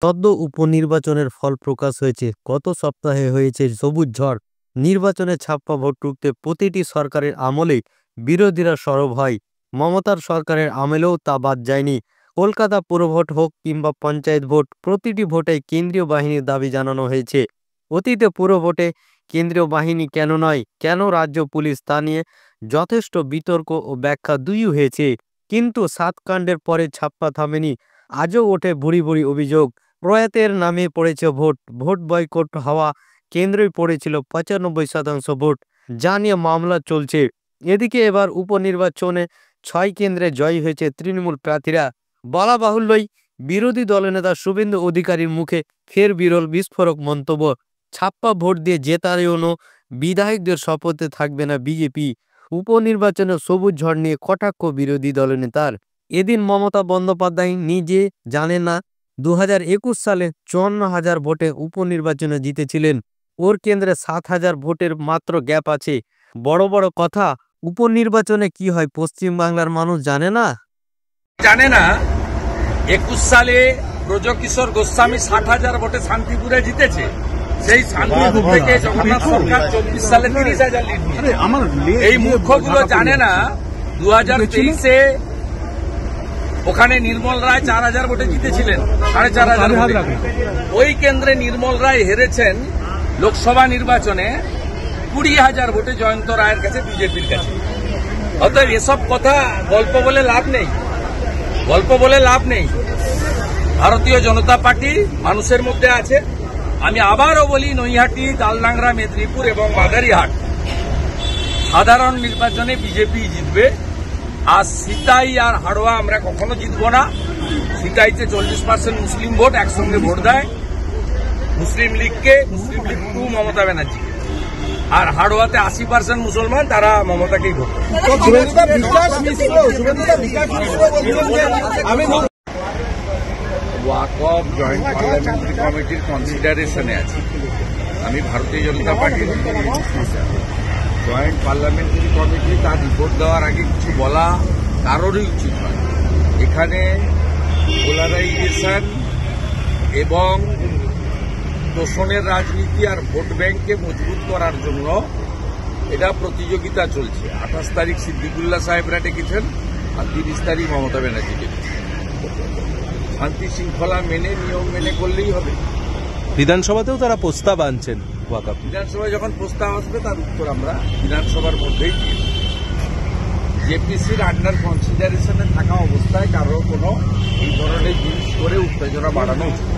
সদ্য উপনির্বাচনের ফল প্রকাশ হয়েছে। গত সপ্তাহে হয়েছে সবুজ ঝড়। নির্বাচনে ছাপ্পা ভোট রুখতে প্রতিটি সরকারের আমলেই বিরোধীরা সরব হয়। মমতার সরকারের আমলেও তা বাদ যায়নি। কলকাতা পুরভোট হোক কিংবা পঞ্চায়েত ভোট, প্রতিটি ভোটেই কেন্দ্রীয় বাহিনীর দাবি জানানো হয়েছে। অতীতে পুরভোটে কেন্দ্রীয় বাহিনী কেন নয়, কেন রাজ্য পুলিশ, তা নিয়ে যথেষ্ট বিতর্ক ও ব্যাখ্যা দুই হয়েছে। কিন্তু ৭ কাণ্ডের পরে ছাপ্পা থামেনি। আজও ওঠে ভুরি ভুরি অভিযোগ। প্রয়াতের নামে পড়েছে ভোট, ভোট বয়কট হওয়া কেন্দ্রেই পড়েছিল ৯৫% ভোট, যা নিয়ে মামলা চলছে। এদিকে এবার উপনির্বাচনে ৬ কেন্দ্রে জয়ী হয়েছে তৃণমূল প্রার্থীরা। বলা বাহুল্যই বিরোধী দলনেতা শুভেন্দু অধিকারীর মুখে ফের বিরল বিস্ফোরক মন্তব্য। ছাপ্পা ভোট দিয়ে জেতার জন্য বিধায়কদের শপথে থাকবে না বিজেপি। উপনির্বাচনে সবুজ ঝড় নিয়ে কটাক্ষ বিরোধী দলনেতার। এদিন মমতা বন্দ্যোপাধ্যায় নিজে জানেন না ২০২১ সালে ৫৪,০০০ ভোটে উপনির্বাচনে জিতেছিলেন। ওর কেন্দ্রে ৭,০০০ ভোটের মাত্র গ্যাপ আছে। বড় বড় কথা, উপনির্বাচনে কি হয় পশ্চিমবাংলার মানুষ জানে না। ২১ সালে ব্রজকিশোর গোস্বামী ৬০,০০০ ভোটে শান্তিপুরে জিতেছে। সেই শান্তিপুর থেকে জগন্নাথ সরকার ২৪ সালে ৩০,০০০ লিড নিয়েছে। এই মূর্খগুলো জানে না ২০২৩-এ ওখানে নির্মল রায় ৪,০০০ ভোটে জিতেছিলেন, ৪,৫০০ ভোটে। ওই কেন্দ্রে নির্মল রায় হেরেছেন লোকসভা নির্বাচনে ২০,০০০ ভোটে জয়ন্ত রায়ের কাছে, বিজেপির কাছে। অতএব এসব কথা গল্প বলে লাভ নেই, গল্প বলে লাভ নেই। ভারতীয় জনতা পার্টি মানুষের মধ্যে আছে। আমি আবারও বলি, নৈহাটি, তালডাংরা, মেদিনীপুর এবং মাদারিহাট সাধারণ নির্বাচনে বিজেপি জিতবে। আর সিতাই আর হাড়োয়া আমরা কখনো জিতব না। সিতাইতে ৪০% মুসলিম ভোট একসঙ্গে ভোট দেয় মুসলিম লীগকে, মুসলিম লীগ 2 মমতা ব্যানার্জিকে। আর হাড়োয়াতে ৮০% মুসলমান, তারা মমতাকেই ভোট করে। ওয়াকফ জয়েন্ট পার্লামেন্টারি কমিটির কনসিডারেশনে আছে। আমি ভারতীয় জনতা পার্টির জয়েন্ট পার্লামেন্টারি কমিটি তার রিপোর্ট দেওয়ার আগে কিছু বলা কারোরই উচিত নয়। এখানে পোলারাইজেশন এবং তোষণের রাজনীতি আর ভোট ব্যাংককে মজবুত করার জন্য এটা প্রতিযোগিতা চলছে। ২৮ তারিখ সিদ্দিকুল্লাহ সাহেবরা ডেকেছেন আর ৩০ তারিখ মমতা ব্যানার্জি ডেকেছেন। শান্তি শৃঙ্খলা মেনে, নিয়ম মেনে করলেই হবে। বিধানসভাতেও তারা প্রস্তাব আনছেন। বিধানসভায় যখন প্রস্তাব আসবে তার উত্তর আমরা বিধানসভার মধ্যেই দিই। জেপিসির আন্ডার কনসিডারেশনে থাকা অবস্থায় কারো কোনো এই ধরনের জিনিস করে উত্তেজনা বাড়ানো উচিত।